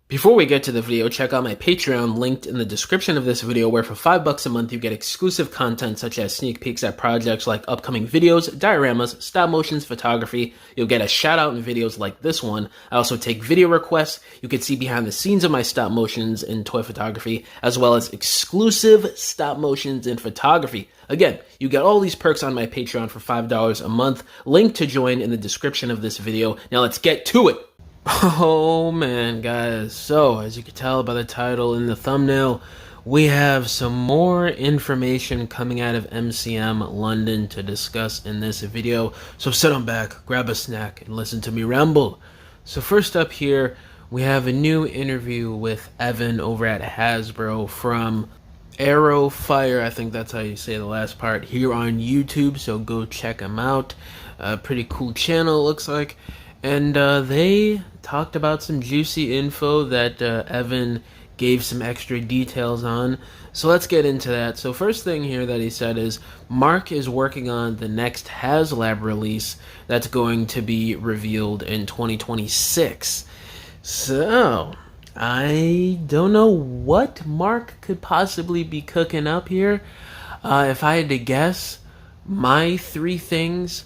Before we get to the video, check out my Patreon linked in the description of this video, where for $5 a month you get exclusive content such as sneak peeks at projects like upcoming videos, dioramas, stop motions, photography. You'll get a shout out in videos like this one. I also take video requests. You can see behind the scenes of my stop motions in toy photography, as well as exclusive stop motions in photography. Again, you get all these perks on my Patreon for $5 a month. Link to join in the description of this video. Now let's get to it. Oh man, guys, so as you can tell by the title and the thumbnail, we have some more information coming out of MCM London to discuss in this video. So sit on back, grab a snack, and listen to me ramble. So first up here, we have a new interview with Evan over at Hasbro from Arrow Fire, I think that's how you say the last part, here on YouTube, so go check them out. Pretty cool channel, it looks like. And they talked about some juicy info that Evan gave some extra details on. So let's get into that. So first thing here that he said is Mark is working on the next Haslab release that's going to be revealed in 2026. So I don't know what Mark could possibly be cooking up here. If I had to guess, my three things,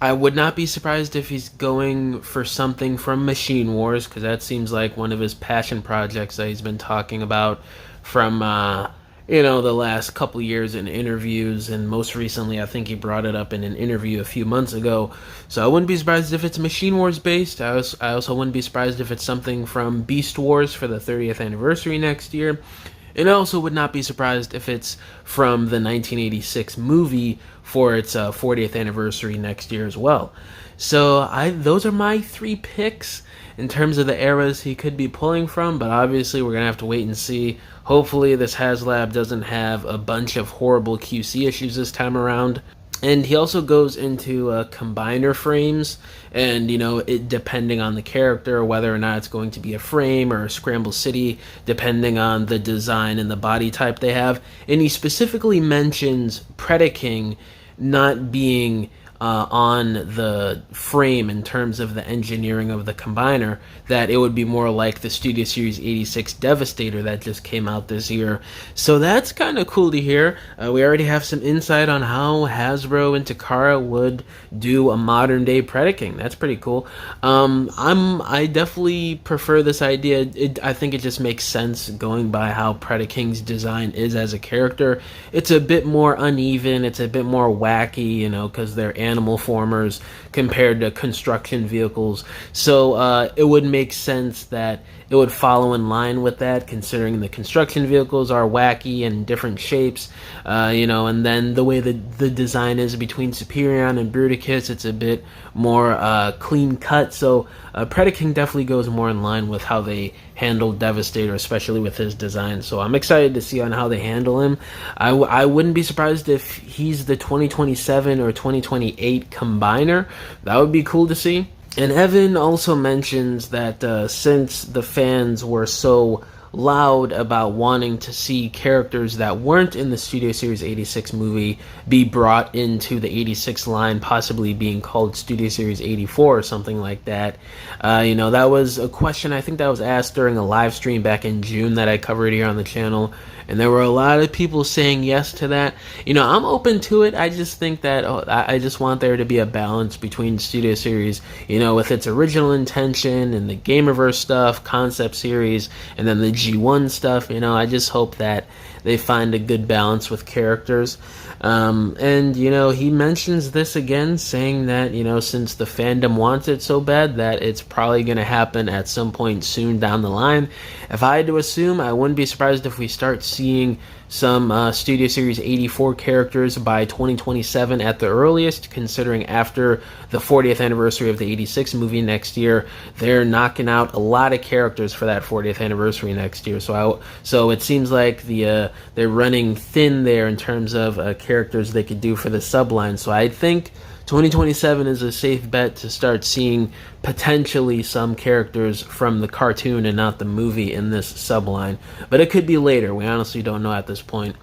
I would not be surprised if he's going for something from Machine Wars, because that seems like one of his passion projects that he's been talking about from, the last couple years in interviews, and most recently I think he brought it up in an interview a few months ago. So I wouldn't be surprised if it's Machine Wars based. I also wouldn't be surprised if it's something from Beast Wars for the 30th anniversary next year. And I also would not be surprised if it's from the 1986 movie for its 40th anniversary next year as well. So those are my three picks in terms of the eras he could be pulling from, but obviously we're going to have to wait and see. Hopefully this Haslab doesn't have a bunch of horrible QC issues this time around. And he also goes into combiner frames, and it depending on the character, whether or not it's going to be a frame or a scramble city, depending on the design and the body type they have. And he specifically mentions Predaking not being on the frame in terms of the engineering of the combiner, that it would be more like the Studio Series 86 Devastator that just came out this year. So that's kind of cool to hear. We already have some insight on how Hasbro and Takara would do a modern day Predaking. That's pretty cool. I definitely prefer this idea. I think it just makes sense going by how Predaking's design is as a character. It's a bit more uneven, it's a bit more wacky, because they're animal formers compared to construction vehicles. So it would make sense that it would follow in line with that, considering the construction vehicles are wacky and different shapes, and then the way the design is between Superion and Bruticus, it's a bit more clean cut. So Predaking definitely goes more in line with how they handled Devastator, especially with his design. So I'm excited to see on how they handle him. I wouldn't be surprised if he's the 2027 or 2028 combiner. That would be cool to see. And Evan also mentions that since the fans were so loud about wanting to see characters that weren't in the Studio Series 86 movie be brought into the 86 line, possibly being called Studio Series 84 or something like that. That was a question I think that was asked during a live stream back in June that I covered here on the channel. And there were a lot of people saying yes to that. I'm open to it. I just think that I just want there to be a balance between Studio Series, with its original intention and the Gamerverse stuff, concept series, and then the G1 stuff. I just hope that they find a good balance with characters. And he mentions this again, saying that, since the fandom wants it so bad, that it's probably going to happen at some point soon down the line. If I had to assume, I wouldn't be surprised if we start seeing some Studio Series 84 characters by 2027 at the earliest, considering after the 40th anniversary of the 86 movie next year, they're knocking out a lot of characters for that 40th anniversary next year. So it seems like they're running thin there in terms of characters they could do for the subline. So I think 2027 is a safe bet to start seeing potentially some characters from the cartoon and not the movie in this subline. But it could be later. We honestly don't know at this point.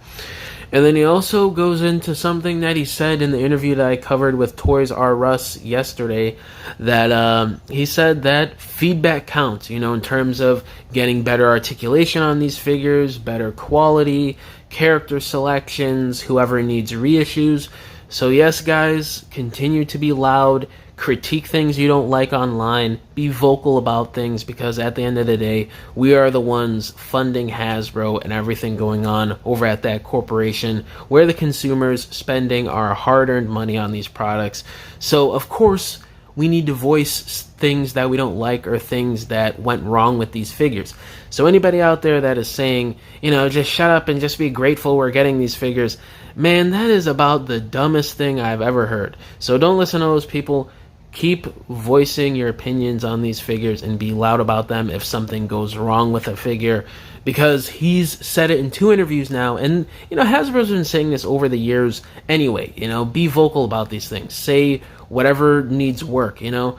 And then he also goes into something that he said in the interview that I covered with Toys R Us yesterday, that he said that feedback counts, in terms of getting better articulation on these figures, better quality, character selections, whoever needs reissues. So yes, guys, continue to be loud, critique things you don't like online, be vocal about things, because at the end of the day, we are the ones funding Hasbro and everything going on over at that corporation. We're the consumers spending our hard-earned money on these products. So, of course, we need to voice things that we don't like or things that went wrong with these figures. So anybody out there that is saying, just shut up and just be grateful we're getting these figures, man, that is about the dumbest thing I've ever heard. So don't listen to those people. Keep voicing your opinions on these figures and be loud about them if something goes wrong with a figure, because he's said it in 2 interviews now, and Hasbro's been saying this over the years anyway. Be vocal about these things, say whatever needs work. And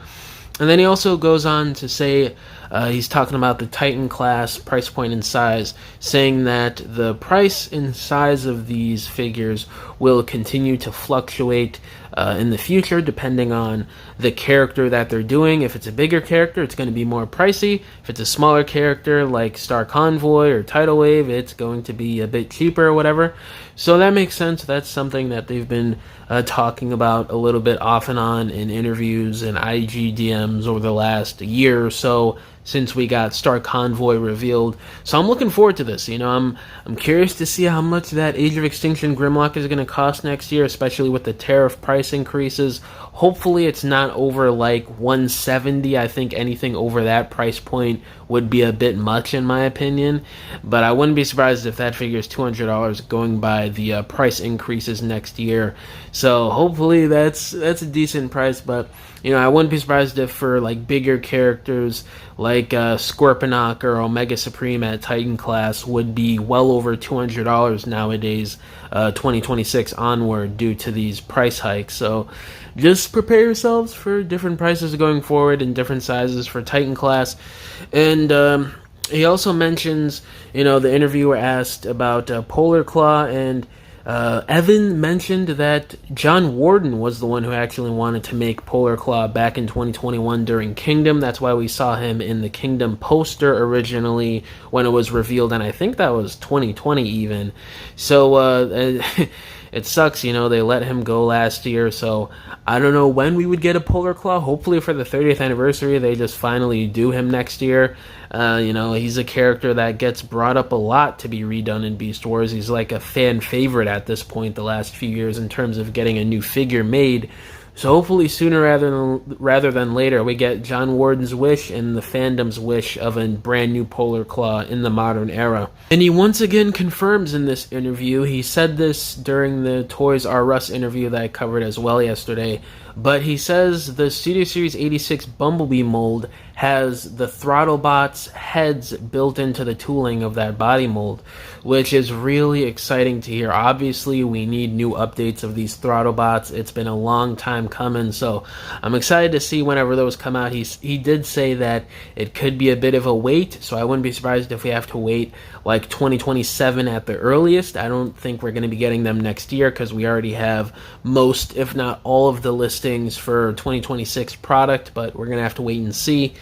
then he also goes on to say, he's talking about the Titan class price point and size, saying that the price and size of these figures will continue to fluctuate in the future depending on the character that they're doing. If it's a bigger character, it's going to be more pricey. If it's a smaller character like Star Convoy or Tidal Wave, it's going to be a bit cheaper or whatever. So that makes sense. That's something that they've been talking about a little bit off and on in interviews and IG DMs over the last year or so since we got Star Convoy revealed. So I'm looking forward to this. I'm curious to see how much that Age of Extinction Grimlock is going to cost next year, especially with the tariff price increases. Hopefully it's not over like $170. I think anything over that price point would be a bit much in my opinion, but I wouldn't be surprised if that figure is $200 going by the price increases next year. So hopefully that's a decent price, but I wouldn't be surprised if for like bigger characters like Scorponok or Omega Supreme at Titan class would be well over $200 nowadays, 2026 onward, due to these price hikes. So just prepare yourselves for different prices going forward and different sizes for Titan class. And he also mentions, the interviewer asked about Polar Claw, and Evan mentioned that John Warden was the one who actually wanted to make Polar Claw back in 2021 during Kingdom. That's why we saw him in the Kingdom poster originally when it was revealed, and I think that was 2020 even. So it sucks, they let him go last year, so I don't know when we would get a Polar Claw. Hopefully for the 30th anniversary, they just finally do him next year. He's a character that gets brought up a lot to be redone in Beast Wars. He's like a fan favorite at this point the last few years in terms of getting a new figure made. So hopefully sooner rather than later, we get John Warden's wish and the fandom's wish of a brand new Polar Claw in the modern era. And he once again confirms in this interview, he said this during the Toys R Us interview that I covered as well yesterday, but he says the Studio Series 86 Bumblebee mold has the Throttlebot's heads built into the tooling of that body mold, which is really exciting to hear. Obviously, we need new updates of these Throttlebots. It's been a long time coming, so I'm excited to see whenever those come out. He did say that it could be a bit of a wait, so I wouldn't be surprised if we have to wait like 2027 at the earliest. I don't think we're going to be getting them next year because we already have most, if not all, of the listings for 2026 product, but we're going to have to wait and see.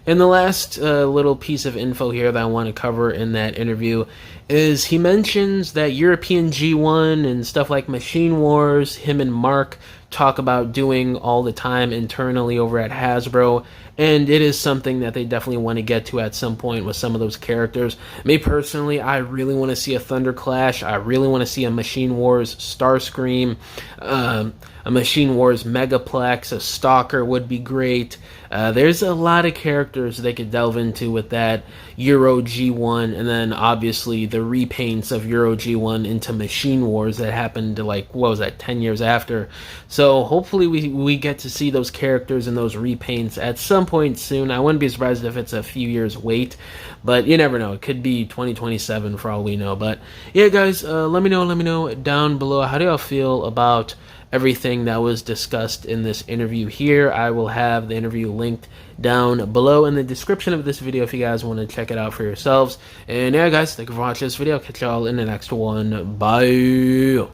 And the last little piece of info here that I want to cover in that interview is he mentions that European G1 and stuff like Machine Wars, him and Mark talk about doing all the time internally over at Hasbro, and it is something that they definitely want to get to at some point with some of those characters. Me personally, I really want to see a Thunder Clash. I really want to see a Machine Wars Starscream, a Machine Wars Megaplex, a Stalker would be great. There's a lot of characters they could delve into with that Euro G1, and then obviously the repaints of Euro G1 into Machine Wars that happened to 10 years after. So hopefully we get to see those characters and those repaints at some point soon. I wouldn't be surprised if it's a few years wait, but you never know. It could be 2027 for all we know. But yeah, guys, let me know down below, how do y'all feel about everything that was discussed in this interview here. I will have the interview linked down below in the description of this video if you guys want to check it out for yourselves. And yeah, guys, thank you for watching this video. Catch y'all in the next one. Bye.